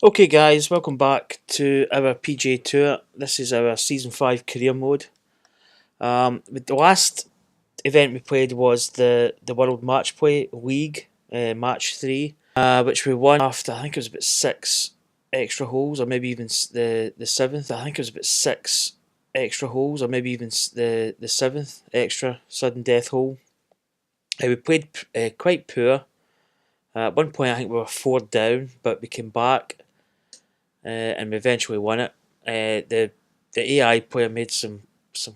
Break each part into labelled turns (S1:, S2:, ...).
S1: Okay guys, welcome back to our PGA Tour. This is our Season 5 career mode. The last event we played was the World Match Play League, Match 3, which we won after, I think it was about 6 extra holes, or maybe even the 7th. I think it was about 6 extra holes, or maybe even the 7th extra sudden death hole. We played quite poor. At one point I think we were 4 down, but we came back. And we eventually won it. The AI player made some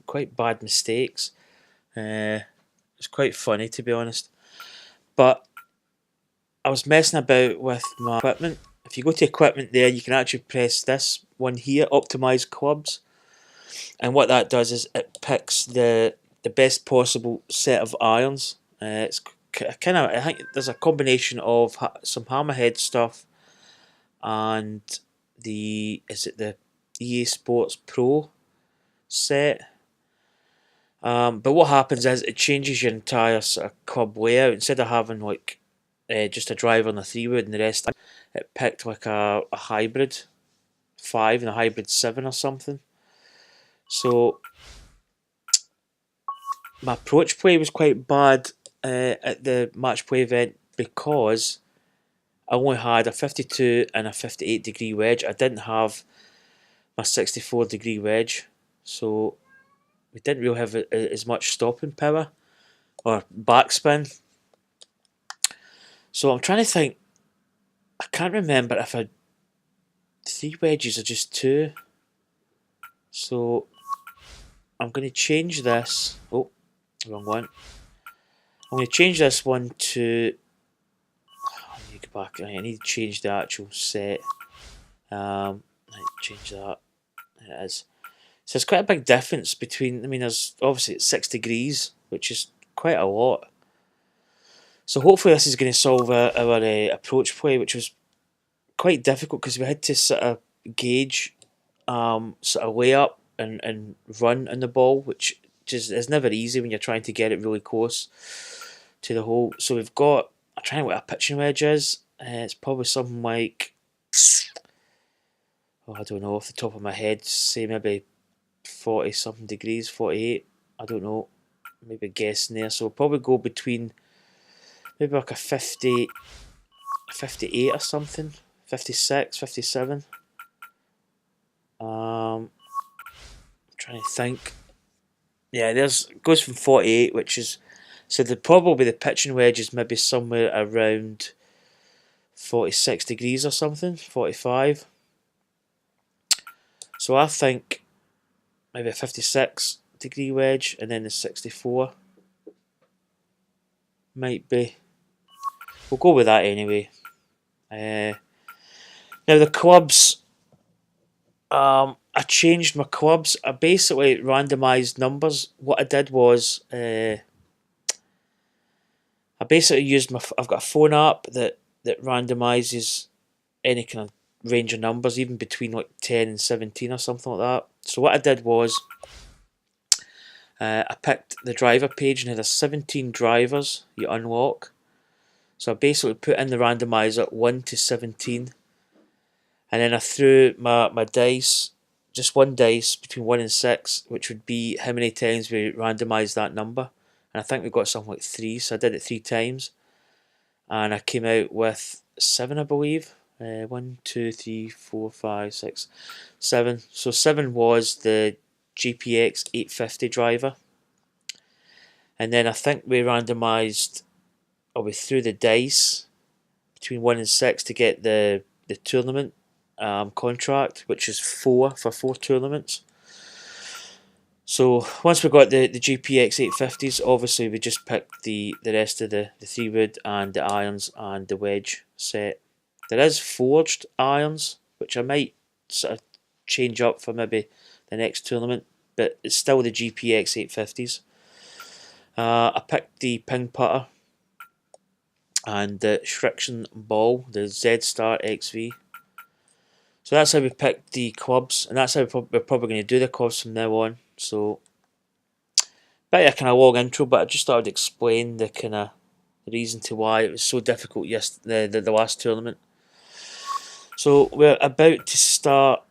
S1: quite bad mistakes. It's quite funny, to be honest. But I was messing about with my equipment. If you go to equipment there, you can actually press this one here, optimize clubs, and what that does is it picks the best possible set of irons. It's kind of, I think there's a combination of some hammerhead stuff and the EA Sports Pro set. But what happens is it changes your entire sort of club layout. Instead of having like just a driver and a 3-wood and the rest, it picked like a hybrid 5 and a hybrid 7 or something. So my approach play was quite bad at the match play event because I only had a 52 and a 58 degree wedge. I didn't have my 64-degree wedge, so we didn't really have as much stopping power or backspin. So I'm trying to think. I can't remember if I 3 wedges or just 2. So I'm going to change this. Oh, wrong one. I'm going to change this one to. I need to go back. I need to change the actual set. I need to change that. There it is. So there's quite a big difference between. I mean, there's obviously it's 6 degrees, which is quite a lot. So hopefully this is going to solve our approach play, which was quite difficult because we had to sort of gauge sort of layup and run on the ball, which just is never easy when you're trying to get it really close to the hole. So we've got, I'm trying to what a pitching wedge is. It's probably something like, I don't know off the top of my head, say maybe 40 something degrees, 48. I don't know, maybe guessing there. So we'll probably go between maybe like a 50, 58 or something, 56, 57. I'm trying to think. Yeah, there's goes from 48, which is so probably the pitching wedge is maybe somewhere around 46 degrees or something, 45. So I think maybe a 56-degree wedge, and then the 64 might be. We'll go with that anyway. Now the clubs, I changed my clubs. I basically randomised numbers. What I did was I basically used I've got a phone app that randomizes any kind of range of numbers, even between like 10 and 17 or something like that. So what I did was I picked the driver page and had 17 drivers you unlock. So I basically put in the randomizer 1 to 17, and then I threw my dice, just one dice between 1 and 6, which would be how many times we randomised that number. And I think we got something like 3, so I did it 3 times. And I came out with 7, I believe. 1, 2, 3, 4, 5, 6, 7. So 7 was the GPX 850 driver. And then I think we randomised, or we threw the dice between 1 and 6 to get the tournament contract, which is 4 for 4 tournaments. So once we got the GPX 850s, obviously we just picked the rest of the 3-wood and the irons and the wedge set. There is forged irons, which I might sort of change up for maybe the next tournament, but it's still the GPX 850s. I picked the ping putter and the Shrixon ball, the Z-Star XV. So that's how we picked the clubs, and that's how we're probably going to do the clubs from now on. So, bit of a kind of long intro, but I just thought I'd explain the kind of reason to why it was so difficult the last tournament. So we're about to start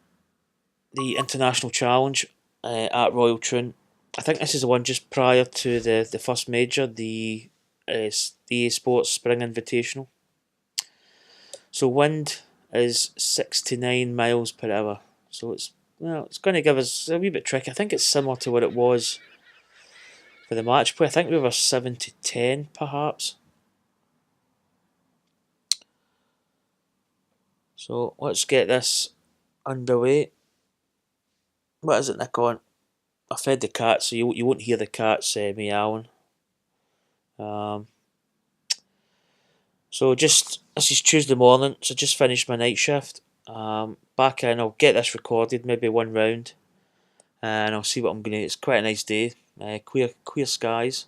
S1: the International Challenge at Royal Troon. I think this is the one just prior to the first major, the EA Sports Spring Invitational. So wind is 69 miles per hour. So it's going to give us a wee bit tricky. I think it's similar to what it was for the match play. I think we were 7 to 10 perhaps. So let's get this underway. What is it, Nick, on? I fed the cat, so you won't hear the cats meowing. So this is Tuesday morning, so just finished my night shift. Back in, I'll get this recorded, maybe one round, and I'll see what I'm going to. It's quite a nice day, clear skies.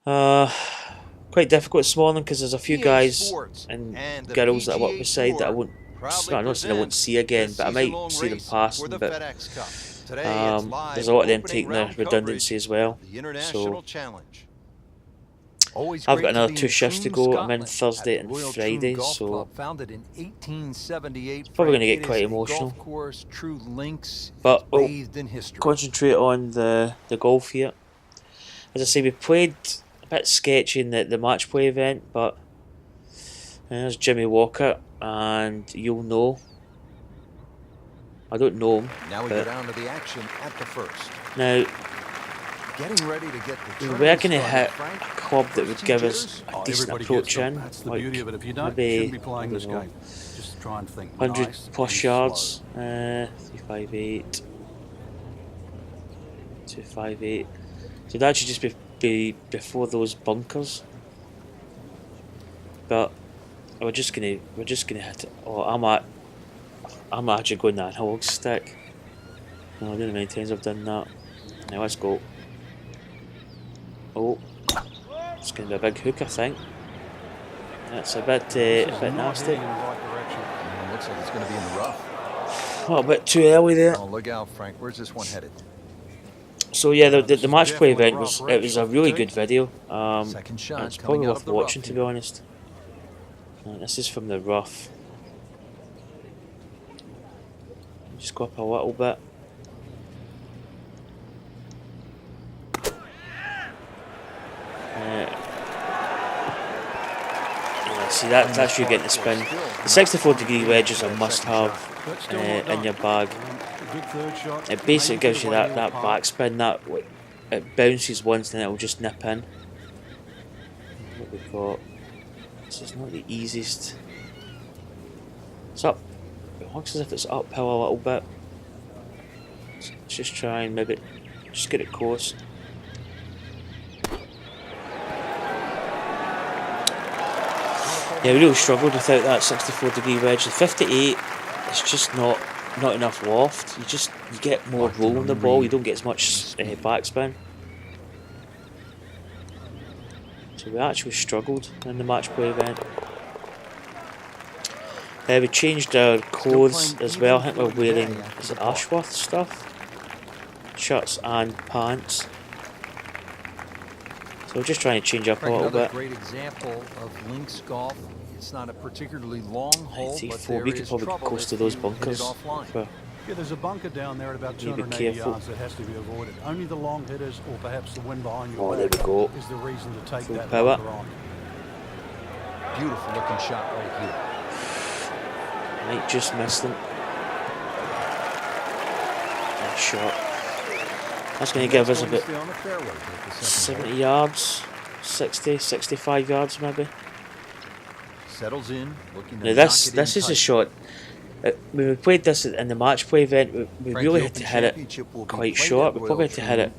S1: Quite difficult this morning because there's a few guys and girls that I work beside that I won't. I'm not saying I won't see again, but I might see them passing. But there's a lot of them taking their redundancy as well. So I've got another 2 shifts to go. I'm in Thursday and Friday, so it's probably going to get quite emotional. But we'll concentrate on the golf here. As I say, we played a bit sketchy in the match play event, but there's Jimmy Walker, and you'll know. I don't know him. Now we go down to the action at the first. Now, getting ready to get the we're going to hit a club that would give us a decent approach in, like maybe, I don't know, 100 plus yards, 358, 258. So that should just be before those bunkers. But we're just gonna hit it. Oh, I'm actually going that hog stick. No, I don't know how many times I've done that. Now let's go. Oh, it's going to be a big hook, I think. That's a bit nasty.
S2: Looks like it's going to be in the rough.
S1: Oh, a bit too early there.
S2: Oh, look out, Frank. Where's this one headed?
S1: So yeah, the match play event was a really good video. It's probably worth watching, to be honest. This is from the rough. Just go up a little bit. See, that's you getting the spin. The 64-degree wedge is a must-have in your bag. It basically gives you that backspin. It bounces once and then it'll just nip in. What we've got. This is not the easiest. It's up. It looks as if it's uphill a little bit. Let's just try and maybe just get it close. Yeah, we really struggled without that 64-degree wedge. The 58 is just not enough loft. You get more roll on the ball. You don't get as much backspin. So we actually struggled in the match play event. We changed our clothes as well. I think we're wearing Ashworth stuff, shirts and pants. So we're just trying to change up a little bit.
S2: Great example of links golf. It's not a particularly long hole, but there
S1: we could probably get close to those bunkers.
S3: Yeah, there's a bunker down there at about 280 yards that has to be avoided. Only the long hitters or perhaps the wind behind you
S1: there we go.
S3: is the reason to take
S1: Full
S3: that
S1: power.
S3: bunker on.
S2: Beautiful looking shot right here.
S1: Might just miss them. Nice shot. That's going to give us about 70 yards, 60, 65 yards maybe.
S2: Settles in, looking to
S1: now this is a shot. When we played this in the match play event, we really had to hit it quite short. We probably had to hit it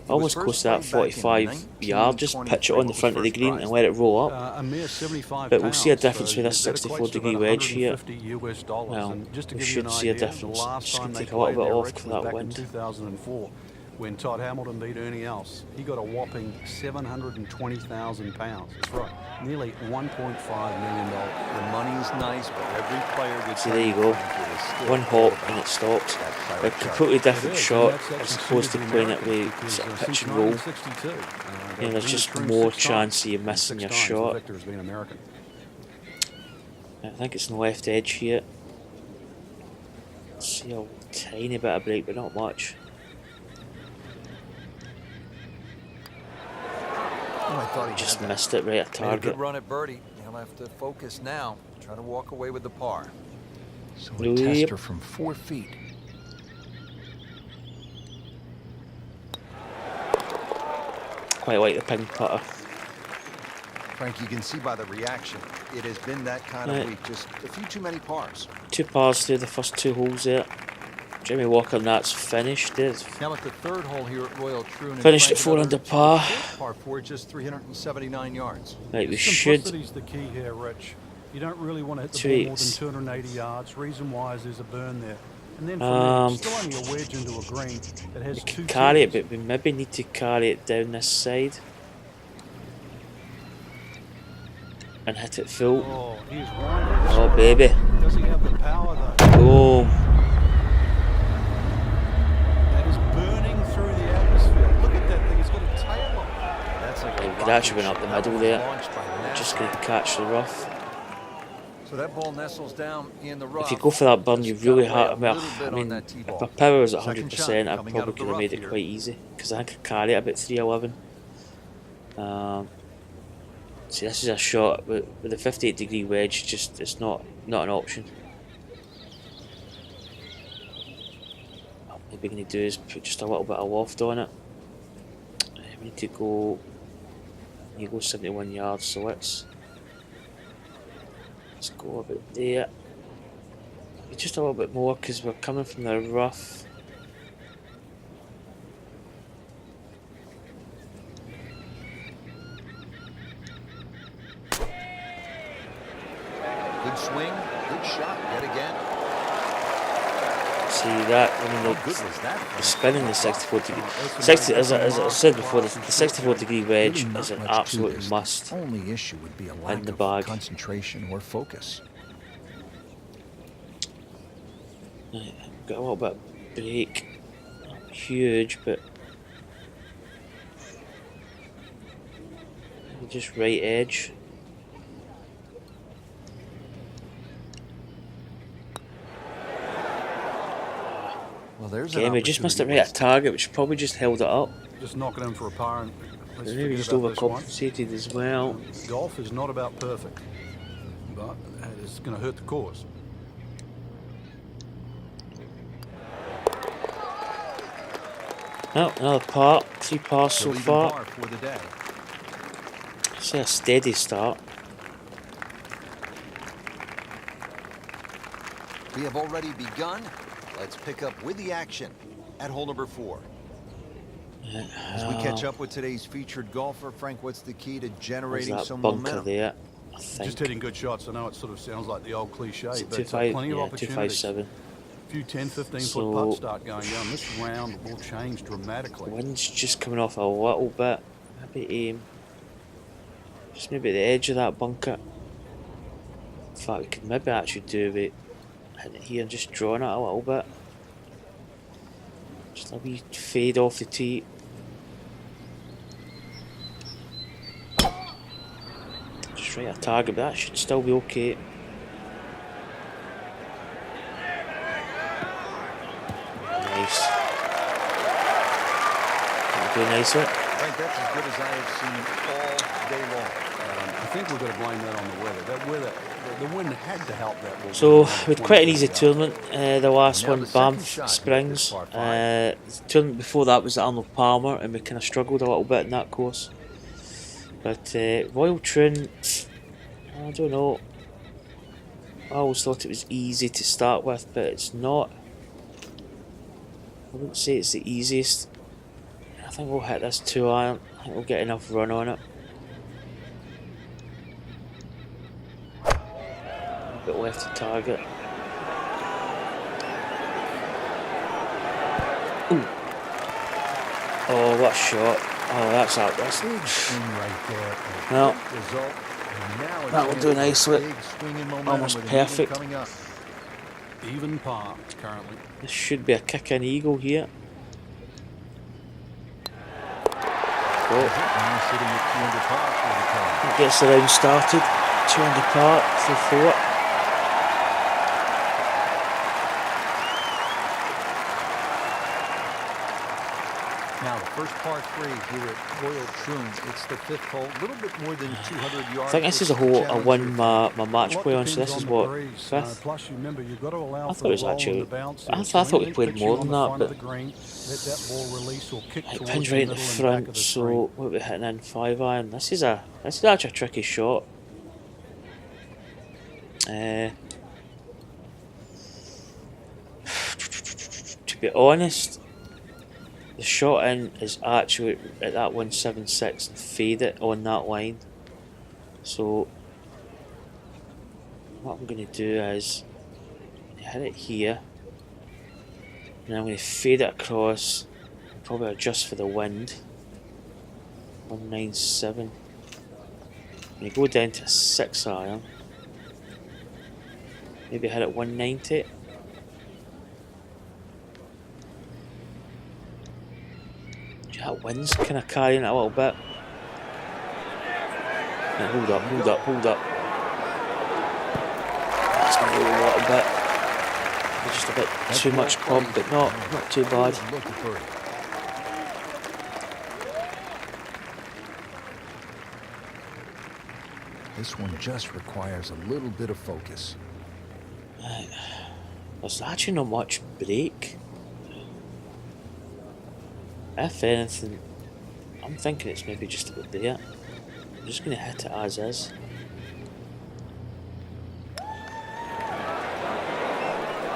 S1: almost close to that 45 yard, just pitch it on the front of the green and let it roll up. But we'll see a difference with this 64-degree wedge here. Well, we should see a difference. Just going to take a little bit off for that wind.
S3: When Todd Hamilton beat Ernie Els, he got a whopping £720,000. That's right, nearly $1.5 million.
S2: The money's nice, but every player gets.
S1: See, there you go. One hop and it stops. A completely different shot as opposed to playing it with sort of pitch and roll. There's just more chance of you missing your shot. I think it's on the left edge here. See a tiny bit of break, but not much.
S2: Oh, I thought he
S1: Just
S2: had
S1: missed it right at
S2: that. Made a
S1: target.
S2: good run at birdie. He'll have to focus now. Try to walk away with the par. So a
S1: Yep.
S2: tester from 4 feet.
S1: Quite like the ping putter.
S4: Frank, you can see by the reaction, it has been that kind of week. Just a few too many pars.
S1: 2 pars through the first 2 holes there. Jimmy Walker, and that's finished. It's
S2: Now at the 3rd hole here at Royal Troon.
S1: finished at 4 under par.
S2: Par 4, just 379 yards.
S1: Right, we should.
S3: Simplicity's the key here, Rich. You don't really want to hit the
S1: Two
S3: ball more than
S1: eights.
S3: 280 yards. Reason why is there's a burn there. And then from there, still only a wedge into a green that has
S1: We
S3: 2
S1: can carry it,
S3: tees.
S1: but we maybe need to carry it down this side and hit it full.
S3: Oh, he's winding.
S1: Oh, baby.
S3: Does he have the power though?
S1: Boom.
S3: That is burning through the atmosphere. Look at that thing. He's got a tail on.
S2: That's like a
S1: Could actually went up the middle there.
S2: launched by
S1: Just going to catch the rough.
S2: So that ball nestles down in the rough.
S1: If you go for that burn, you really
S2: Just gotta
S1: have.
S2: weigh a
S1: Well,
S2: little bit
S1: I
S2: on
S1: mean,
S2: that tee
S1: if
S2: ball.
S1: my power was at
S2: Second
S1: 100%,
S2: shot
S1: I
S2: coming out
S1: probably
S2: of the
S1: could have made
S2: rough
S1: it
S2: here.
S1: quite easy because I could carry it about 311. See, this is a shot with a 58-degree wedge. Just it's not an option. What maybe going to do is put just a little bit of loft on it. We need to go. You go 71 yards, so let's go about there. Just a little bit more because we're coming from the rough.
S4: Good swing, good shot yet again.
S1: See that? I mean,
S4: How good was that?
S1: the spin in the 64 degree. 60, as I said before, the 64 degree wedge
S2: Really not
S1: is an
S2: much to
S1: absolute
S2: this.
S1: must.
S2: Only issue would be a
S1: In
S2: lack
S1: the
S2: of
S1: bag.
S2: concentration or focus.
S1: Right, got a little bit of break. Not huge, but just right edge.
S2: Well, there's
S1: Okay, we just missed it right at target, which probably just held it up.
S3: Just knocking in for a par and let's
S1: Maybe
S3: forget
S1: just
S3: about this one.
S1: overcompensated as well.
S3: Golf is not about perfect, but it's going to hurt the course.
S1: Oh, another par. 3 pars so
S4: Leading
S1: far.
S4: par for the day.
S1: It's a steady start.
S4: We have already begun. Let's pick up with the action at hole number 4. As we catch up with today's featured golfer, Frank, what's the key to
S1: There's
S4: generating
S1: that
S4: some
S1: bunker
S4: momentum?
S1: there, I think.
S3: Just hitting good shots. I know it sort of sounds like the old cliche,
S1: Is it
S3: but
S1: 2.5?
S3: plenty of
S1: Yeah,
S3: opportunities.
S1: 2.57.
S3: A few 10, 15
S1: So-
S3: foot putts start going down. This round will change dramatically.
S1: Wind's just coming off a little bit. Maybe aim. Just maybe at the edge of that bunker. In fact, we could maybe actually do with hitting it here and just drawing it a little bit. Just a wee fade off the tee. Just right at target, but that should still be okay. Nice. That'll do nice with it.
S4: Frank, that's as good as I have seen all day long.
S3: I think we've got to blame that on the weather. That weather, the wind had to help that ball.
S1: So, we had quite an easy tournament. The last
S4: Now
S1: one,
S4: the second
S1: Banff
S4: shot,
S1: Springs.
S4: this par 5.
S1: The tournament before that was at Arnold Palmer, and we kind of struggled a little bit in that course. But Royal Troon, I don't know. I always thought it was easy to start with, but it's not. I wouldn't say it's the easiest. I think we'll hit this 2-iron. I think we'll get enough run on it. A bit left to target. Ooh. Oh, what a shot. Oh, that's out. That's
S2: Big swing right there. A
S1: Well,
S2: great result. And now it's
S1: that'll
S2: gonna
S1: do
S2: be a
S1: nicely.
S2: big swing in momentum
S1: Almost
S2: with a meeting
S1: perfect.
S2: coming up.
S3: Even par currently.
S1: this should be a kick-in eagle here. Go.
S2: Now sitting at 200 par for the tournament.
S1: Gets the round started. 2 under par, through 4.
S2: par 3 here at Royal Troon. It's the 5th hole, a little bit more than 200 yards.
S1: I think this is a hole I won my match play on, so this is what, 5th?
S3: Plus, remember, you've got to allow
S1: I
S3: for
S1: thought it was
S3: the roll and
S1: actually,
S3: the bounce
S1: I
S3: there.
S1: thought we
S3: anything
S1: played
S3: pitching
S1: more
S3: on
S1: than
S3: the
S1: that,
S3: front of
S1: but
S3: the green, let that ball release or kick
S1: it
S3: towards
S1: pins
S3: the
S1: right in the
S3: middle and back
S1: front,
S3: of the
S1: so
S3: screen.
S1: what are we hitting in? 5 iron. This is actually a tricky shot. To be honest, the shot in is actually at that 176 and fade it on that line. So what I'm going to do is hit it here, and I'm going to fade it across, and probably adjust for the wind. 197. I'm going to go down to a 6 iron. Maybe hit it 190. That wind's kind of carrying it a little bit. Yeah, hold up. That's going to go a little bit. Just a bit too much club, but not too bad.
S2: This one just requires a little bit of focus.
S1: Right. There's actually not much break. If anything, I'm thinking it's maybe just about there. I'm just going to hit it as is.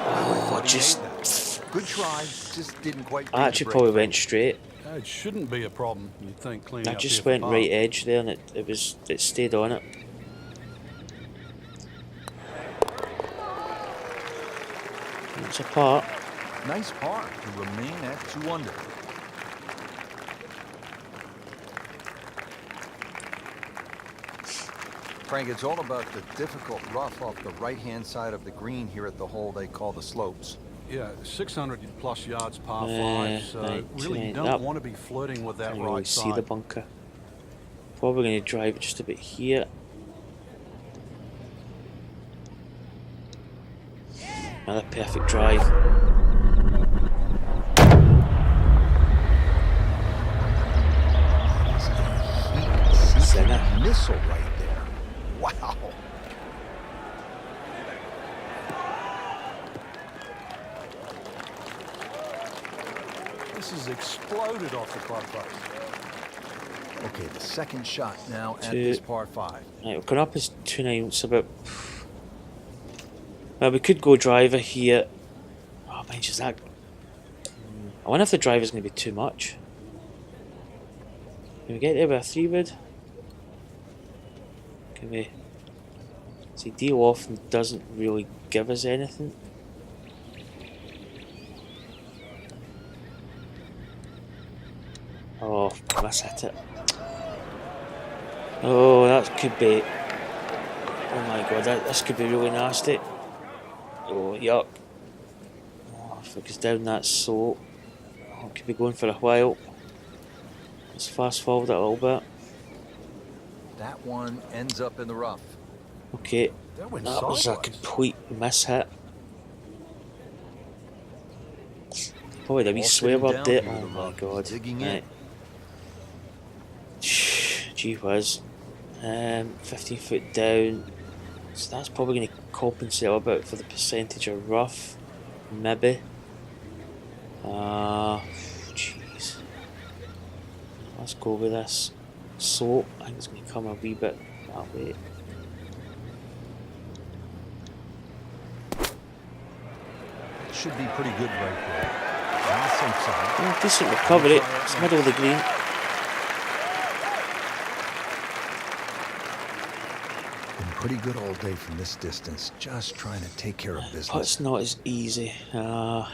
S1: Oh, just...
S4: Good try, just didn't quite.
S1: I actually probably went straight.
S3: It shouldn't be a problem, you'd think, cleaning
S1: I
S3: up
S1: just
S3: here for
S1: went
S3: par.
S1: right edge there, and it stayed on it. It's a par.
S4: Nice par to remain at 2 under. Frank, it's all about the difficult rough off the right-hand side of the green here at the hole they call the slopes.
S3: Yeah, 600 plus yards par 5, so
S1: right,
S3: really you don't want to be flirting with that
S1: Can't
S3: right
S1: really
S3: side.
S1: see the bunker. Probably going to drive it just a bit here. Another perfect drive.
S4: Sinner. Missile right there. Wow.
S3: This has exploded off the club face.
S4: Okay, the second shot now at
S1: Two.
S4: this par 5.
S1: Right, we're going up as 2-9. It's about... Well, we could go driver here. Oh, mind you, that... I wonder if the driver's going to be too much. Can we get there with a 3-wood? Can we... See, deal off and doesn't really give us anything. Oh, let's hit it. Oh, that could be... Oh my god, this could be really nasty. Oh, yuck. Oh, if it goes down that slope, oh, it could be going for a while. Let's fast forward it a little bit.
S4: That one ends up in the rough.
S1: Okay,
S3: That went
S1: that was a
S3: sideways.
S1: complete miss hit. Probably the wee
S4: All
S1: swerve
S4: sitting
S1: up
S4: down
S1: there.
S4: here,
S1: Oh
S4: the
S1: my
S4: rough.
S1: god.
S4: Digging in.
S1: Right. Gee whiz. 15 foot down. So that's probably going to compensate a little bit for the percentage of rough. Maybe. Jeez. Let's go with this slope. I think it's going to come a wee bit that way.
S4: Should be pretty good right there. On the safe side.
S1: Oh, decent recovery. It's middle of the green.
S4: Been pretty good all day from this distance. Just trying to take care of business.
S1: Putt's not as easy. I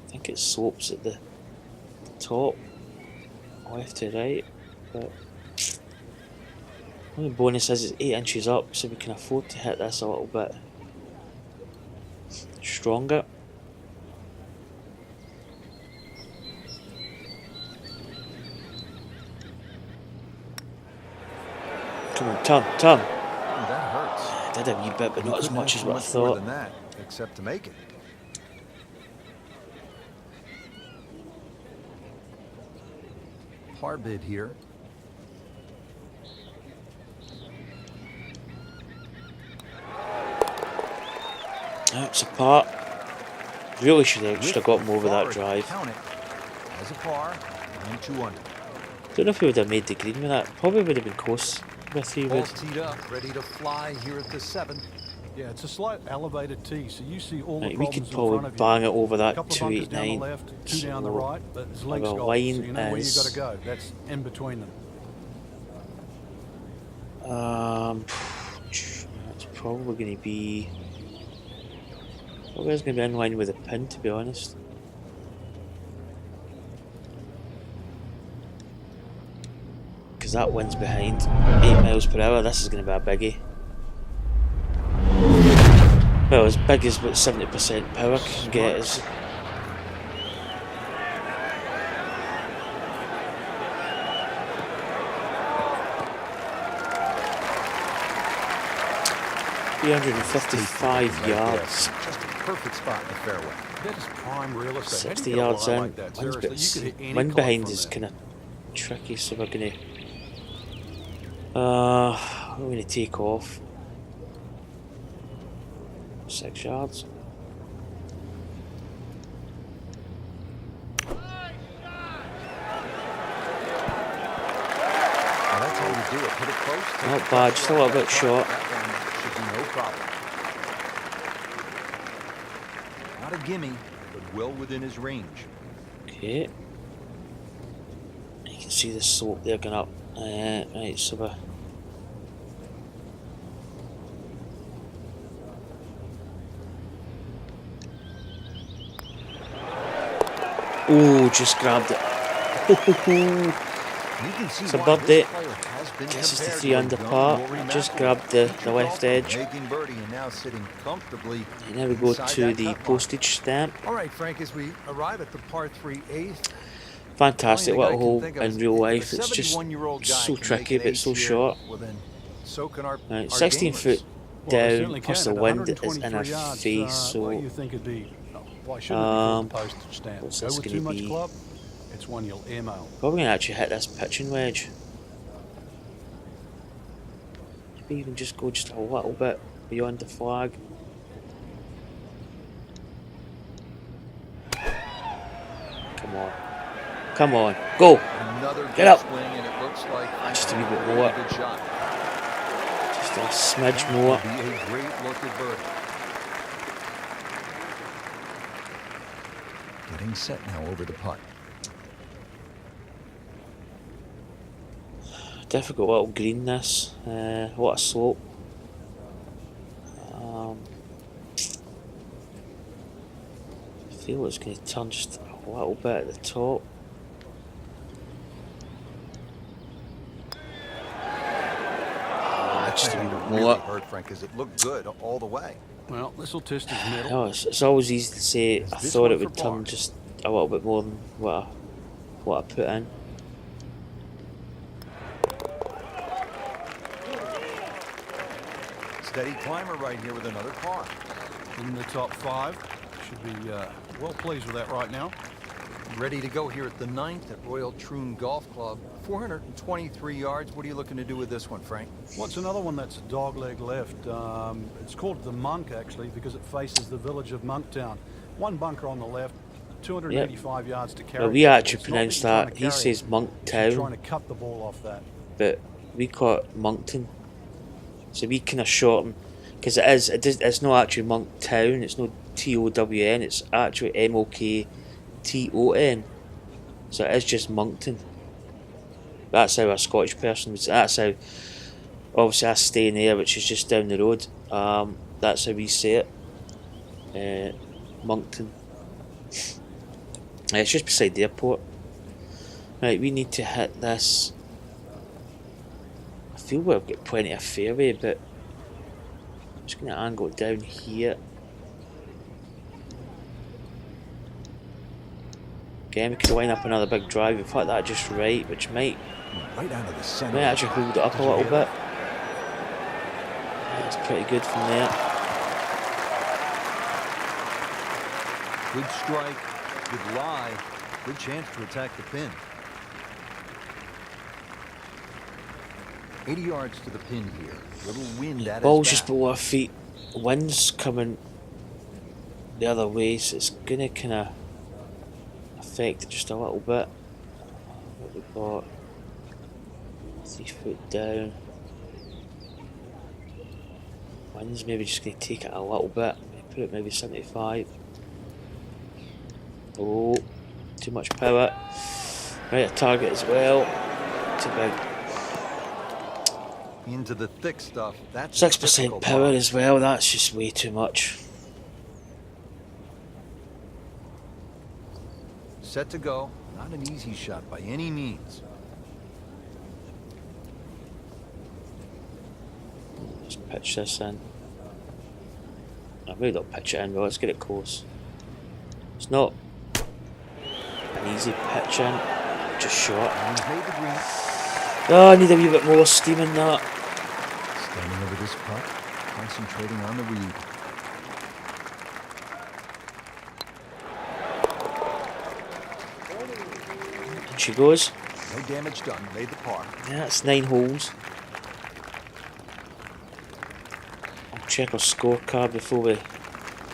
S1: think it slopes at the top, left to right. But the only bonus is it's 8 inches up, so we can afford to hit this a little bit stronger. Come on, turn.
S4: That hurts.
S1: Did a wee bit, but not as
S4: Couldn't
S1: much
S4: ask
S1: as
S4: for
S1: what I
S4: much more
S1: thought.
S4: than that, except to make it.
S2: par bid here.
S1: That's a par. Really should have got more with that drive.
S4: Count it as a par and 2 under.
S1: Don't know if he would have made the green with that. Probably would have been close with 3 wood.
S2: Ball's teed up, ready to fly here at the 7th.
S3: Yeah, it's a slight elevated tee, so you see all the
S1: Right, we
S3: problems
S1: could
S3: in
S1: probably
S3: front of you.
S1: bang it over
S3: A
S1: that
S3: couple of bunkers down the
S1: 289.
S3: left, 2 down the right, but it's links
S1: our
S3: golf, so
S1: line
S3: you know where you got
S1: is-
S3: to go. That's in between them.
S1: That's probably going to be. Probably is going to be in line with a pin, to be honest. Because that wind's behind 8 miles per hour. This is going to be a biggie. Well, as big as what 70% power can get is. $355 yards.
S4: Just a perfect spot in the fairway.
S3: That is prime real estate. How do
S1: 60
S3: you get a
S1: yards
S3: lie
S1: in.
S3: like that? Seriously, you could hit any
S1: Wind
S3: club
S1: behind
S3: from
S1: is
S3: there.
S1: kind of tricky, so we're going to. We're going to take off 6 yards.
S4: Well, that's how you do it. Hit it close. take
S1: Not
S4: it
S1: bad,
S4: close,
S1: just a little
S4: right
S1: bit
S4: back.
S1: short.
S4: That one should be no problem. Not a gimme, but well within his range.
S1: Okay. You can see the slope there going up. Right, so we're. Oh, just grabbed it.
S4: You can see
S1: It's a
S4: why
S1: birdie.
S4: this player has been
S1: This is the
S4: compared
S1: 3
S4: to a
S1: under
S4: young
S1: par.
S4: Rory
S1: Just
S4: McIlroy.
S1: grabbed the
S4: Featured
S1: left
S4: golfer,
S1: edge.
S4: making birdie and now sitting comfortably.
S1: And now we go
S4: inside
S1: to
S4: that
S1: the
S4: cut line.
S1: postage stamp.
S2: All right, Frank, as we arrive at the par 3 8th,
S1: Fantastic
S4: Only thing I
S1: little
S4: can
S1: hole
S4: think of
S1: in
S4: is
S1: real
S4: if a
S1: life. It's just
S4: 71-year-old guy
S1: so
S4: can
S1: tricky,
S4: make an
S1: but so
S4: ace here,
S1: short.
S4: well then, so can our
S1: Right,
S4: our
S1: 16
S4: gamers.
S1: foot
S3: Well, they
S1: down,
S3: certainly
S1: plus
S3: can.
S1: the
S3: At
S1: wind is in
S3: 123
S1: our
S3: yards,
S1: face,
S3: what do
S1: so
S3: you think it'd be? Why shouldn't it be called the postage stamp?
S1: what's
S3: Go
S1: this
S3: with
S1: gonna
S3: too much
S1: be?
S3: club, it's one you'll email.
S1: probably going to actually hit this pitching wedge. Maybe even just go just a little bit beyond the flag. Come on. Come on. Go!
S4: Another
S1: Get
S4: good
S1: up.
S4: swing, and it looks like
S1: Just a wee bit
S4: really
S1: more.
S4: good shot.
S1: Just a smidge
S4: That
S1: more.
S4: would be a great look at birdie. Getting set now over the putt.
S1: Difficult little green this. What a slope. I feel it's going to turn just a little bit at the top. Just a wee bit
S4: Really
S1: more.
S4: hurt, Frank, because it looked good all the way.
S3: Well, this will test his middle.
S1: No, it's always easy to say. I
S4: this
S1: thought
S4: one
S1: it
S4: for
S1: would turn
S4: par?
S1: just a little bit more than what I put in.
S4: Steady climber right here with another par.
S3: In the top 5. Should be well pleased with that right now.
S2: ready to go here at the 9th at Royal Troon Golf Club. 423 yards. What are you looking to do with this one, Frank?
S3: What's another one that's dog leg left? It's called the Monk, actually, because it faces the village of Monktown. One bunker on the left, 285 yards to carry.
S1: Well, we actually
S3: It's not
S1: pronounce
S3: you're trying
S1: that.
S3: to
S1: He
S3: carry
S1: says
S3: it, it's you're trying
S1: Monktown,
S3: to cut the ball off that.
S1: but we call it Monkton. So we kind of shorten, because it's not actually Monktown. It's not TOWN. It's actually MOKTON. So it is just Monkton. That's how a Scottish person would. That's how. Obviously, I stay in there, which is just down the road. That's how we say it. Monkton. It's just beside the airport. Right, we need to hit this. I feel we've got plenty of fairway, but I'm just going to angle it down here. Again, we could line up another big drive. In fact, that just right, which might
S4: Right out of the center.
S1: actually hold it up a little bit. That's pretty good from there.
S4: Good strike, good lie, good chance to attack the pin.
S2: 80 yards to the pin here. Little wind at
S1: Ball's
S2: his
S1: just
S2: back.
S1: below our feet. Wind's coming the other way, so it's gonna kind of affect it just a little bit. What we got? 3 foot down. Wind's maybe just gonna take it a little bit. Put it maybe 75. Oh, too much power. Right, a target as well. Too big.
S2: Into the thick stuff. That's
S1: 6% power as well. That's just way too much.
S2: Set to go. Not an easy shot by any means.
S1: Let's pitch this in. I really don't pitch it in, but let's get it close. It's not an easy pitch in, just short.
S2: And he's made the green.
S1: Oh, I need a wee bit more steam in that.
S2: Standing over this putt, concentrating on the read.
S1: And she goes.
S2: No damage done. Made the par.
S1: Yeah, that's 9 holes. I'll check our scorecard before we.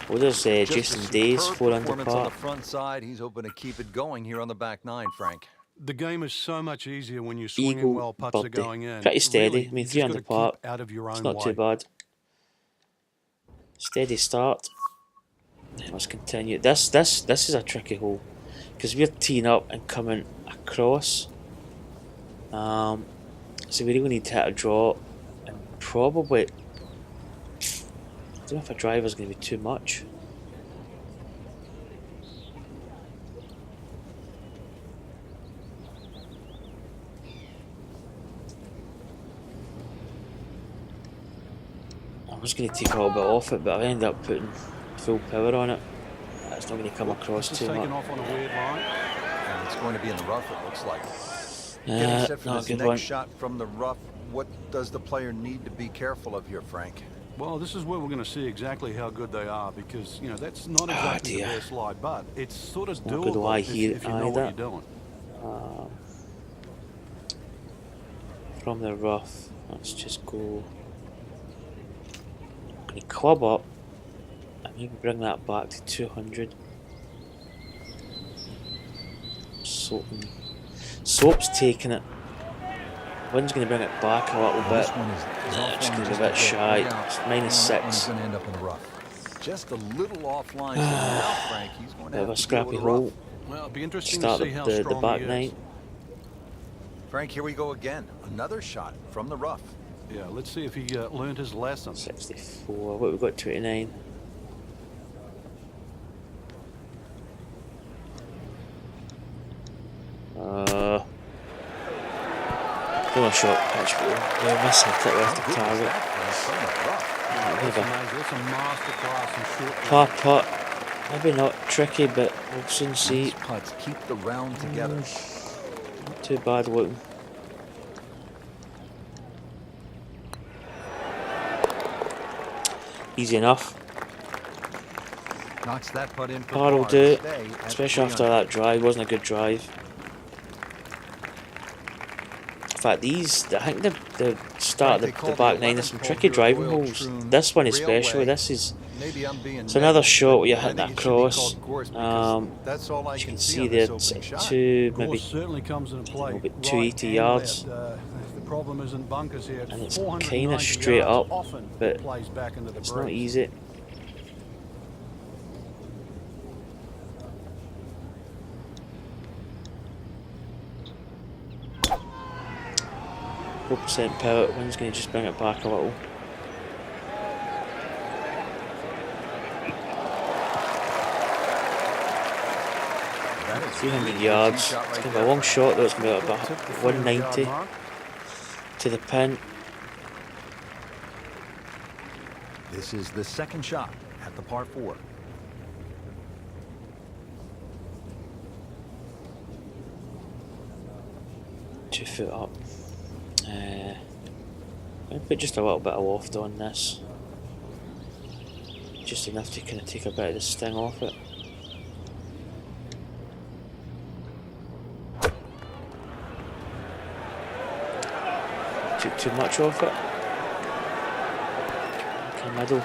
S1: Oh, there's
S2: Just a
S1: Jason Day's
S2: superb
S1: 4 under
S2: performance on the
S1: par.
S2: front side. He's hoping to keep it going here on the back 9, Frank.
S3: The game is so much easier when you're swinging
S1: Eagle
S3: well, putts are
S1: birdie.
S3: going in.
S1: Pretty steady.
S3: Really,
S1: I mean,
S3: you
S1: 3
S3: just
S1: under
S3: gotta
S1: par.
S3: keep out of your
S1: It's
S3: own
S1: not
S3: way.
S1: too bad. Steady start. Let's continue. This is a tricky hole because we're teeing up and coming across. So we really need to hit a draw, and probably. I don't know if a driver's going to be too much. I was going to take a little bit off it, but I ended up putting full power on it. It's not going to come across
S3: This is
S1: too
S3: taken
S1: much.
S3: off on a weird line.
S2: And it's going to be in the rough, it looks like. Getting
S1: Yeah,
S2: set for
S1: not a
S2: this
S1: good
S2: next
S1: one.
S2: shot from the rough. What does the player need to be careful of here, Frank?
S3: Well, this is where we're going to see exactly how good they are because, you know, that's not exactly the
S1: dear.
S3: best lie, but it's sort of
S1: not a good
S3: doable
S1: lie
S3: if
S1: here
S3: you know what
S1: either.
S3: you're doing.
S1: From the rough, let's just go. I'm going to club up and maybe bring that back to 200. Soap's taking it. Wind's going to bring it back a little bit.
S2: This one is
S1: It's
S2: offline
S1: going to be a
S2: just
S1: bit
S2: bit.
S1: shy.
S2: Look out.
S1: It's
S2: That one's
S1: -6.
S2: going to end up in the rough. Just a little offline. So now, Frank, he's going to
S1: Bit of
S2: have
S1: a
S2: to deal
S1: scrappy
S2: with the rough.
S1: hole.
S3: Well, it'll be interesting
S1: Start
S3: to see how
S1: the
S3: strong
S1: back
S3: he is.
S1: 9.
S2: Frank, here we go again. Another shot from the rough.
S3: Yeah, let's see if he learned his lesson.
S1: 64. What we've got? 29. Come on, shot pitch, but we're missing it with the target.
S2: From the rough.
S3: That's
S1: Maybe
S3: amazing. That's a masterclass in short
S1: par putt. Maybe not tricky, but we'll soon see.
S2: These putts keep the round together.
S1: Not too bad looking. Easy enough.
S2: Knocks that putt in for
S1: Par will
S2: par.
S1: do,
S2: Stay at
S1: especially
S2: 3
S1: after
S2: under.
S1: that drive. Wasn't a good drive. In fact, I think the start of the back 9 is some tricky driving holes. This one especially. This is.
S2: Maybe I'm being
S1: It's another
S2: negative,
S1: shot where you
S2: but I
S1: hit
S2: think
S1: that
S2: it should be
S1: cross.
S2: called course because that's all I
S1: As you
S2: can
S1: can
S2: see
S1: see
S2: on
S1: there,
S2: this opening shot.
S1: two
S3: Course
S1: maybe.
S3: certainly comes into play.
S1: maybe
S3: right
S1: 280
S3: and
S1: yards.
S3: left. The problem isn't bunkers here.
S1: And it's
S3: 490
S1: kinda straight
S3: yards
S1: up,
S3: often
S1: but
S3: plays back into the
S1: It's not
S3: breeze.
S1: easy. % power. Wind's going to just bring it back a little.
S2: That is
S1: 300 yards. It's
S2: shot
S1: going
S2: right
S1: to be
S2: there,
S1: a long
S2: Frank.
S1: shot though. It's going to be about
S3: Took the 300-yard
S1: 190
S3: mark.
S1: to the pin.
S2: This is the second shot at the par 4.
S1: Two foot up. I'm going to put just a little bit of loft on this. Just enough to kind of take a bit of the sting off it. took too much off it. Okay, middle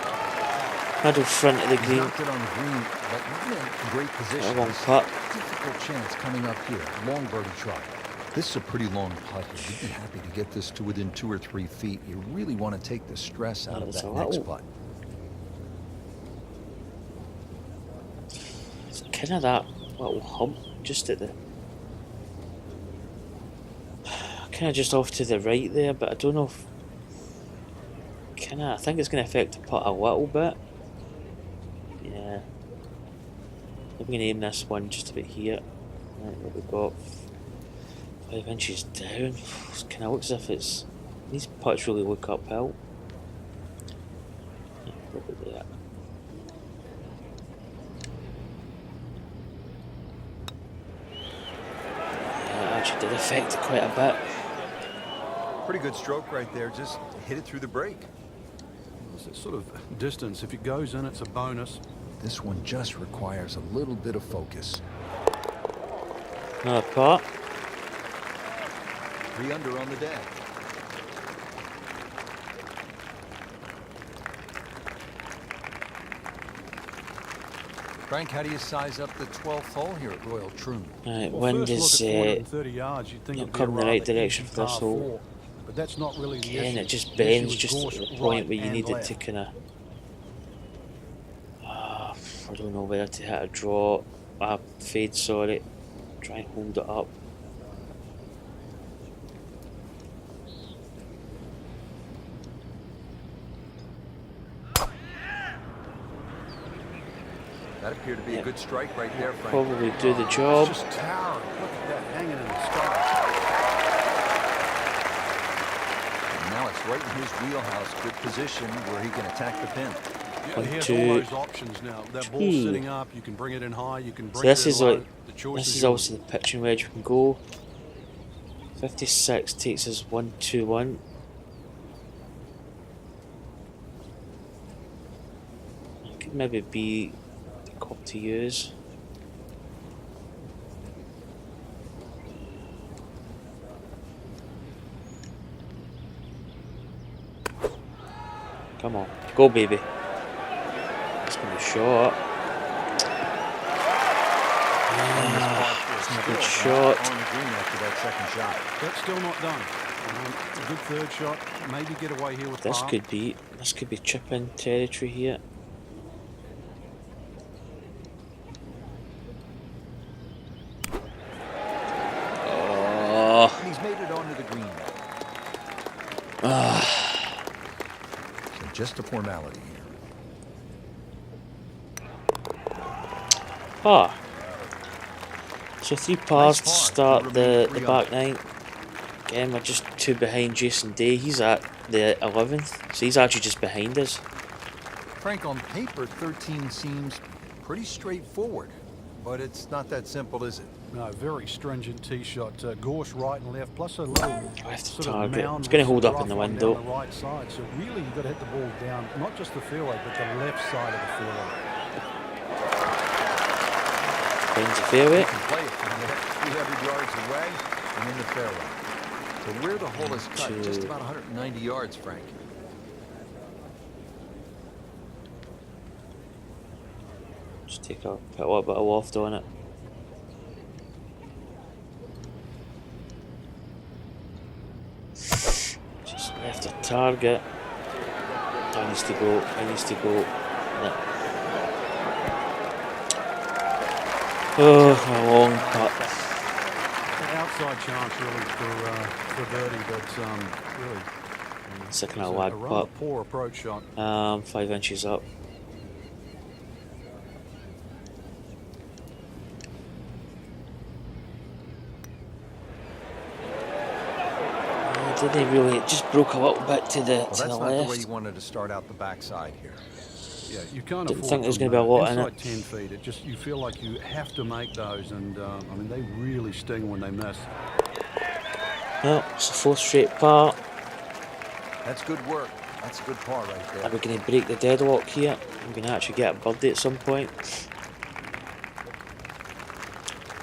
S1: front of the green.
S2: Knocked it on the green, but not in a great position.
S1: A long putt.
S2: Difficult chance coming up here. Long birdie try. This is a pretty long putt here. You'd be happy to get this to within 2 or 3 feet. You really want to take the stress out of that next putt.
S1: It's kind of that little hump just at the... kind of just off to the right there, but I don't know if... I think it's going to affect the putt a little bit. Yeah. I'm going to aim this one just about here. Right, what we've got... 5 inches down. It kind of looks as if it's... These putts really look uphill. Yeah, what about that? Yeah, it actually did affect it quite a bit.
S4: Pretty good stroke right there. Just hit it through the break.
S3: It's sort of distance. If it goes in, it's a bonus.
S2: This one just requires a little bit of focus.
S1: Another putt.
S4: 3 under on the day.
S2: Frank, how do you size up the 12th hole here at Royal Troon?
S1: Right,
S3: Well,
S1: wind
S3: first
S1: is
S3: look at 430 yards, you'd think
S1: not
S3: it'd be a
S1: coming the right
S3: rather
S1: direction
S3: easy
S1: for this
S3: par
S1: hole.
S3: 4, but that's not really the
S1: Again,
S3: issue.
S1: it just
S3: The
S1: bends
S3: issue is
S1: just
S3: course
S1: at the point
S3: right
S1: where you
S3: and
S1: need it
S3: left.
S1: to kind of... I don't know whether to hit a draw, a fade, sorry. Try and hold it up.
S4: That appeared to be a good strike right there, Frank.
S1: Probably do the job.
S3: It's just towering. Look at that hanging in the sky.
S4: And now it's right in his wheelhouse. Good position where he can attack the pin.
S3: Yeah,
S1: One,
S3: he has
S1: two,
S3: all those options now. That ball
S1: three.
S3: sitting up, you can bring it in high, you can
S1: So
S3: bring
S1: this
S3: it
S1: is
S3: in low.
S1: like,
S3: The choice
S1: this
S3: is
S1: is
S3: yours.
S1: also the pitching wedge we can go. 56 takes us 1-2-1. It could maybe be the call to use. Come on, go baby. It's gonna be short. It's not a good shot.
S4: On the green after that second shot.
S3: That's still not done. A good third shot. Maybe get away here with
S1: This
S3: par.
S1: could be chip-in territory here. Oh.
S4: And he's made it onto the green. So just a formality here.
S1: Ah. So 3 pars to
S4: Nice par.
S1: start
S4: Remain
S1: the
S4: 3
S1: back
S4: under.
S1: 9. Again, we're just 2 behind Jason Day. He's at the 11th, so he's actually just behind us.
S2: Frank, on paper, 13 seems pretty straightforward, but it's not that simple, is it?
S3: No, very stringent tee shot. Gorse right and left, plus a little
S1: Left
S3: sort
S1: target.
S3: of mound.
S1: It's gonna
S3: with
S1: hold
S3: some
S1: up in the
S3: rough on
S1: window.
S3: down the right side. So really, you've got to hit the ball down, not just the fairway, but the left side of the fairway.
S1: Finds the fairway.
S4: You can play it from the 300 yards away and in the fairway. So where the hole is cut, just about 190 yards, Frank.
S1: Just take a little bit of loft on it. Just left a target. I needs to go. I needs to go. No. Oh, a long putt.
S3: An outside chance really for birdie, but really
S1: It's a kind
S3: it's
S1: of
S3: a
S1: lag
S3: rather
S1: putt.
S3: poor approach shot.
S1: 5 inches up. Didn't really? It just broke a little bit to the
S4: Well, that's not the way
S1: left.
S4: you wanted to start out the backside here.
S3: Yeah, you can't
S1: Didn't
S3: afford
S1: think there was
S3: them,
S1: gonna be a lot in
S3: inside
S1: it.
S3: 10 feet. It just, you feel like you have to make those, and I mean, they really sting when they miss.
S1: Well, it's a 4th straight par.
S4: That's good work. That's a good par right there.
S1: Are we going to break the deadlock here? I'm going to actually get a birdie at some point.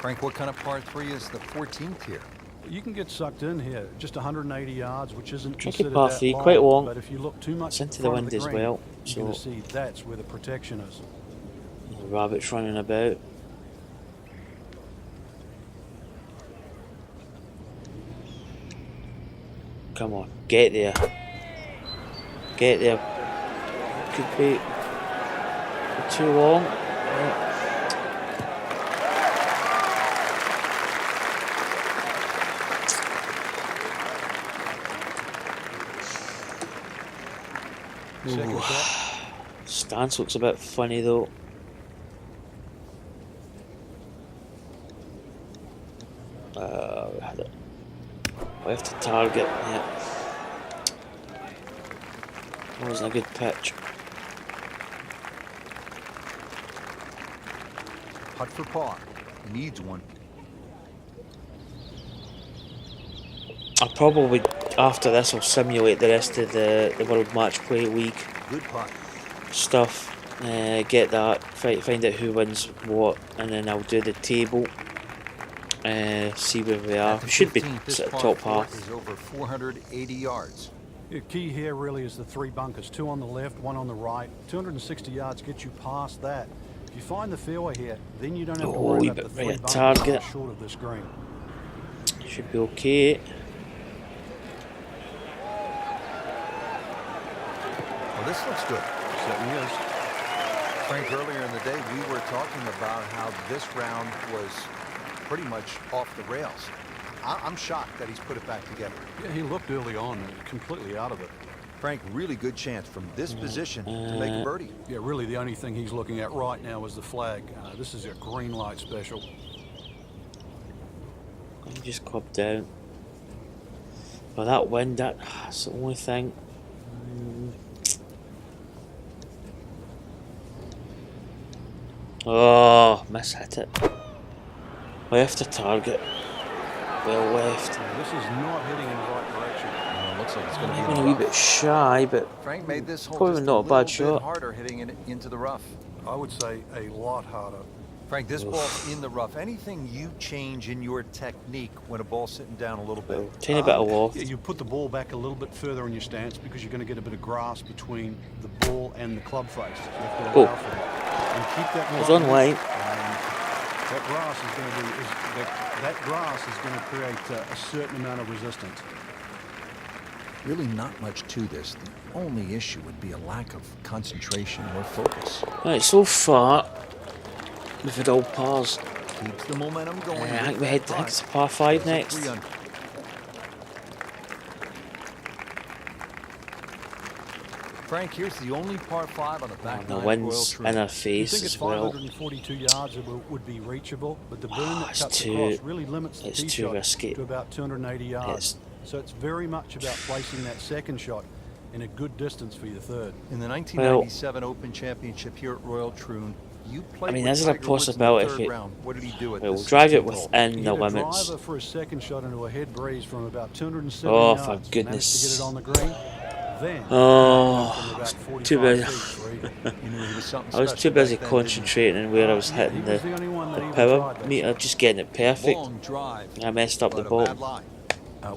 S2: Frank, what kind of par 3 is the 14th here?
S3: You can get sucked in here. Just 180 yards, which isn't
S1: Tricky
S3: considered
S1: par
S3: that
S1: 3,
S3: long,
S1: quite long.
S3: but if you look too much
S1: It's
S3: at
S1: into
S3: the
S1: the
S3: front of
S1: wind
S3: the
S1: as
S3: green,
S1: well,
S3: you're
S1: so
S3: going to see that's where the protection is.
S1: the rabbits running about. Come on, get there. Get there. Could be too long. Yeah.
S3: Second shot.
S1: Stance looks a bit funny though. We had it. Left to target. Yeah. Wasn't a good pitch.
S4: Putt for par. Needs one.
S1: I probably after this will simulate the rest of the World Match Play League
S4: Good putt.
S1: stuff. Get that. Find out who wins what, and then I'll do the table. See where we are.
S4: At the
S1: We should be
S4: 15th, this
S1: at the
S4: par
S1: top
S4: four
S1: half.
S4: is over 480 yards.
S3: The key here really is the 3 bunkers, 2 on the left, 1 on the right. 260 yards gets you past that. If you find the fairway here, then you don't have to
S1: Oh,
S3: worry
S1: wee
S3: about the
S1: bit
S3: 3
S1: right at
S3: bunkers
S1: target.
S3: short of this green.
S1: Should be okay.
S4: Well, this looks good.
S3: Certainly is.
S4: Frank, earlier in the day, we were talking about how this round was pretty much off the rails. I'm shocked that he's put it back together.
S3: Yeah, he looked early on and completely out of it.
S4: Frank, really good chance from this position to make a birdie.
S3: Yeah, really the only thing he's looking at right now is the flag. This is a green light special.
S1: Let me just club down. Well, that wind, that's the only thing. Oh, miss hit it. Left to target. Well left.
S3: This is not heading in the right direction.
S4: Looks like it's going to
S1: Maybe
S4: be
S1: a wee bit shy, but
S4: Frank made this hole
S1: probably
S4: just
S1: not a bad
S4: little
S1: shot.
S4: bit harder hitting it into the rough.
S3: I would say a lot harder.
S4: Frank, this ball's in the rough. Anything you change in your technique when a ball's sitting down a little bit?
S1: Tiny bit of loft.
S3: Yeah, you put the ball back a little bit further in your stance because you're going to get a bit of grass between the ball and the club face. So you have to allow for that. And keep that
S1: It was
S3: club
S1: on line.
S3: That grass is going to be that grass is going to create a certain amount of resistance.
S2: Really not much to this. The only issue would be a lack of concentration or focus.
S1: Right, so far we've had all pars.
S4: Keeps the momentum going.
S1: I think we head. I think it's a par 5 next.
S4: Frank, here's the only par 5 on the back
S1: And the
S4: nine of Royal
S1: wind's
S4: Troon.
S1: in our
S3: You
S1: face
S3: think it's
S1: as well.
S3: 542 yards would be reachable, but the burn that
S1: it's
S3: cuts
S1: too-
S3: across really limits the
S1: it's
S3: tee
S1: too
S3: shot
S1: risky.
S3: to about 280 yards. So it's very much about placing that second shot in a good distance for your third.
S4: In the 1997 Open Championship here at Royal Troon, you played
S1: I mean,
S4: with
S1: is there a
S4: Tiger Woods in the
S1: possibility
S4: third
S1: if it-
S4: round. What did he do at
S1: We'll
S4: this
S1: drive it
S4: 16th hole?
S1: within
S3: He
S1: the
S3: hit a
S1: limits.
S3: driver for a second shot into a head breeze from about 270
S1: Oh,
S3: yards.
S1: for
S3: Managed
S1: goodness.
S3: to get it on the green. Then,
S1: Oh,
S3: from about
S1: too
S3: 45
S1: busy.
S3: feet for eagle.
S4: You knew he was something
S1: I was
S4: special
S1: too busy
S4: back then, didn't you?
S1: concentrating on where I was
S3: Yeah,
S1: hitting
S3: he
S1: the
S3: was the only one that even
S1: power
S3: tried that
S1: meter,
S3: shot.
S1: just getting it perfect.
S4: Long drive,
S1: I messed up the
S4: but a
S1: ball.
S4: bad lie.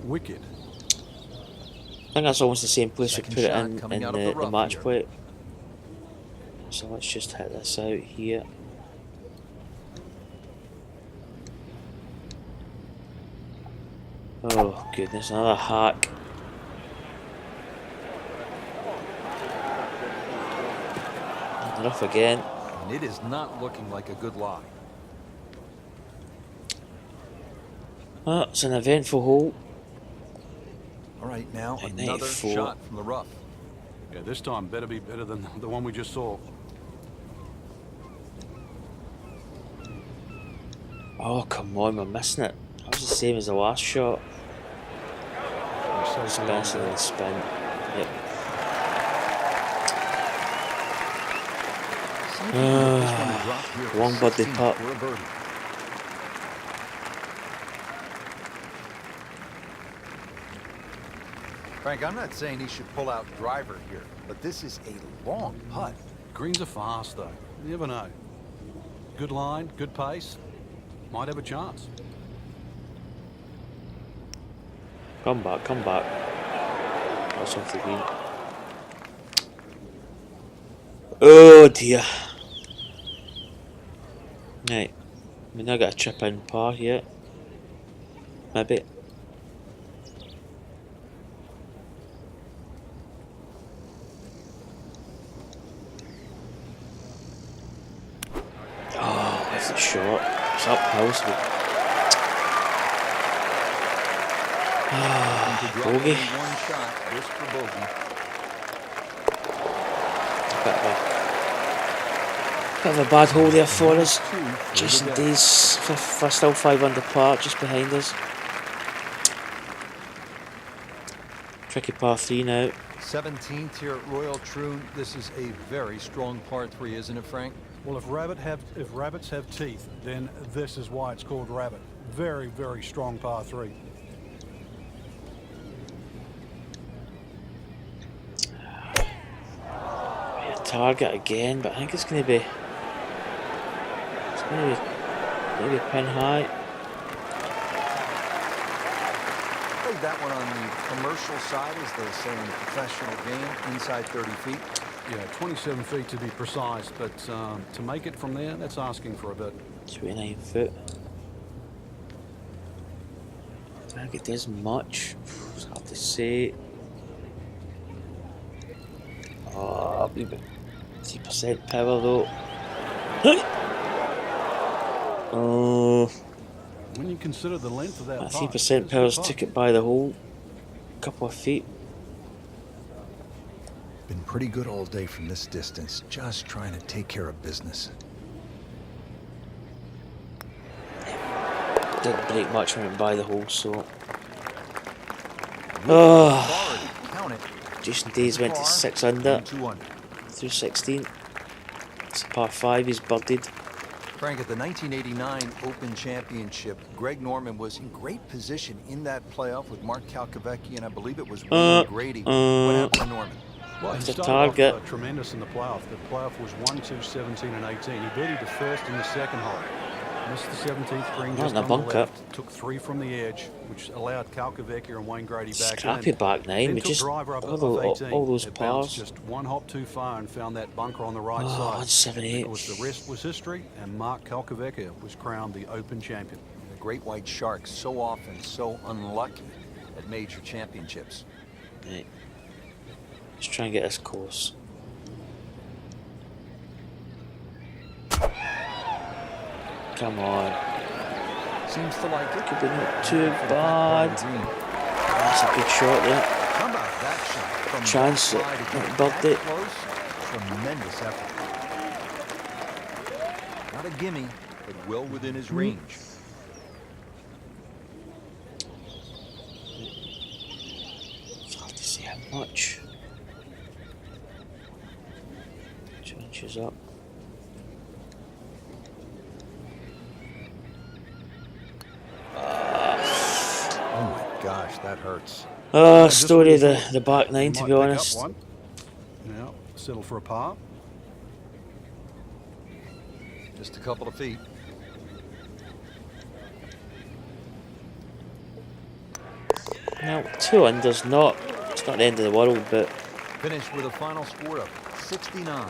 S3: Wicked.
S1: I think that's almost the same place
S4: Second
S1: we put it
S4: shot
S1: in
S4: coming
S1: in
S4: out of
S1: the,
S4: the rough
S1: match
S4: here.
S1: plate. So let's just hit this out here. Oh goodness, another hack. Enough again.
S4: And it is not looking like a good lie.
S1: Oh, it's an eventful hole.
S4: All right, now
S1: At
S4: another
S1: 94.
S4: shot from the rough.
S3: Yeah, this time better be better than the one we just saw.
S1: Oh come on, we're missing it. That was the same as the last shot.
S3: So
S1: Especially the spin. Yep.
S2: See if you can get this one to drop here for
S1: Long birthday
S2: 16
S1: putt.
S2: for a birdie.
S4: Frank, I'm not saying he should pull out driver here, but this is a long putt.
S3: Greens are fast though. You never know. Good line, good pace. Might have a chance.
S1: Come back, come back. That's off the green. Oh dear. Right. We now got a chip in par here. Maybe. Oh, that's a shot. It's uphill, so bogey.
S4: One shot, this for bogey.
S1: Bit of a bad hole there for us. Jason Day's still 5 under par, just behind us. Tricky par 3 now.
S2: 17th here at Royal Troon. This is a very strong par 3, isn't it, Frank?
S3: Well, if rabbits have teeth, then this is why it's called rabbit. Very, very strong par 3.
S1: Target again, but I think it's going to be maybe pin high.
S4: Played that one on the commercial side, as they say in the professional game, inside 30 feet.
S3: Yeah, 27 feet to be precise, but to make it from there, that's asking for a bit.
S1: 29 foot. I think it does much. It's hard to say. Oh, 3% power though. Oh,
S3: When you consider the length of that
S1: that
S3: putt,
S1: 3% powers took it by the hole. Couple of feet.
S2: Been pretty good all day from this distance, just trying to take care of business.
S1: Didn't break much when it went by the hole, so. Oh,
S4: Count it.
S1: Jason Days went to 6 under
S4: 2 under.
S1: through 16. It's a par 5, he's birdied.
S4: Frank, at the 1989 Open Championship, Greg Norman was in great position in that playoff with Mark Calcavecchi, and I believe it was Wayne Grady. What happened to Norman?
S3: Well, he
S1: The
S3: started
S1: target.
S3: off tremendous in the playoff. The playoff was 1, 2, 17, and 18. He birdied the first and the second hole. Missed the 17th green just
S1: in a
S3: on
S1: bunker.
S3: the left. Took 3 from the edge, which allowed Calcavecchi and Wayne Grady back
S1: Scrappy
S3: in.
S1: back 9,
S3: Then
S1: we
S3: took
S1: just
S3: driver up
S1: all,
S3: off 18.
S1: all those
S3: It bounced
S1: pars.
S3: just one hop too far and found that bunker on the right
S1: Oh,
S3: side.
S1: 178.
S3: Of course, the rest was history, and Mark Calcavecchi was crowned the Open champion.
S4: The great white shark, so often so unlucky at major championships.
S1: Right. Let's try and get this course. Come on.
S4: Seems to like it.
S1: Could be not too bad. That's a good shot there.
S4: How about that shot? From
S1: Chance
S4: that
S1: it.
S4: side to get
S1: Bugged
S4: that
S1: it.
S4: close, tremendous effort. Not a gimme, but well within his range.
S1: It's hard to see how much. 2 inches up.
S4: Oh my gosh, that hurts.
S1: Story of the back 9, to
S3: Might
S1: be
S3: pick up
S1: honest.
S3: one. Now, settle for a par.
S4: Just a couple of feet.
S1: Now, 2 under's not. It's not the end of the world, but
S4: Finished with a final score of 69.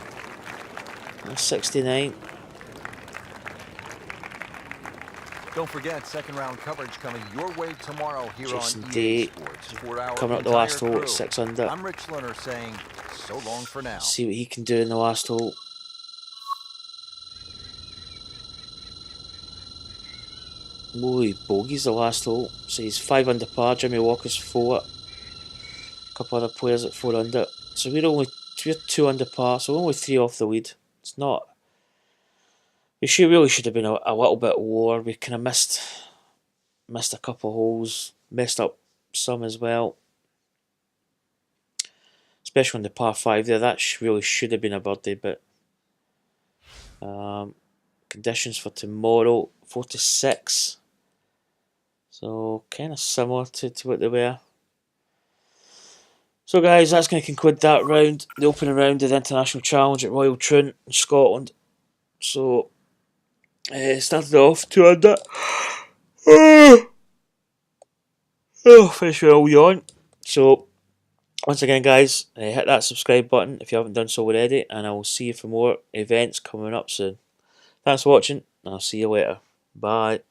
S1: 69.
S4: Don't forget, second round coverage coming your way tomorrow here
S1: Jason
S4: on
S1: Day
S4: EA Sports. For our
S1: coming up the
S4: entire
S1: last hole
S4: crew,
S1: at 6 under.
S4: I'm Rich Lerner saying so long for now.
S1: See what he can do in the last hole. Oh, he bogeys the last hole. So he's 5 under par. Jimmy Walker's 4. A couple other players at 4 under. So we're 2 under par. So we're only 3 off the lead. It's not. We really should have been a little bit lower. We kind of missed a couple of holes. Messed up some as well. Especially on the par 5 there. That really should have been a birdie, but conditions for tomorrow, 4 to 6. So kind of similar to what they were. So guys, that's going to conclude that round, the opening round of the International Challenge at Royal Troon in Scotland. So started off 2 under. Oh, finish with a wee yawn. So, once again, guys, hit that subscribe button if you haven't done so already, and I will see you for more events coming up soon. Thanks for watching, and I'll see you later. Bye.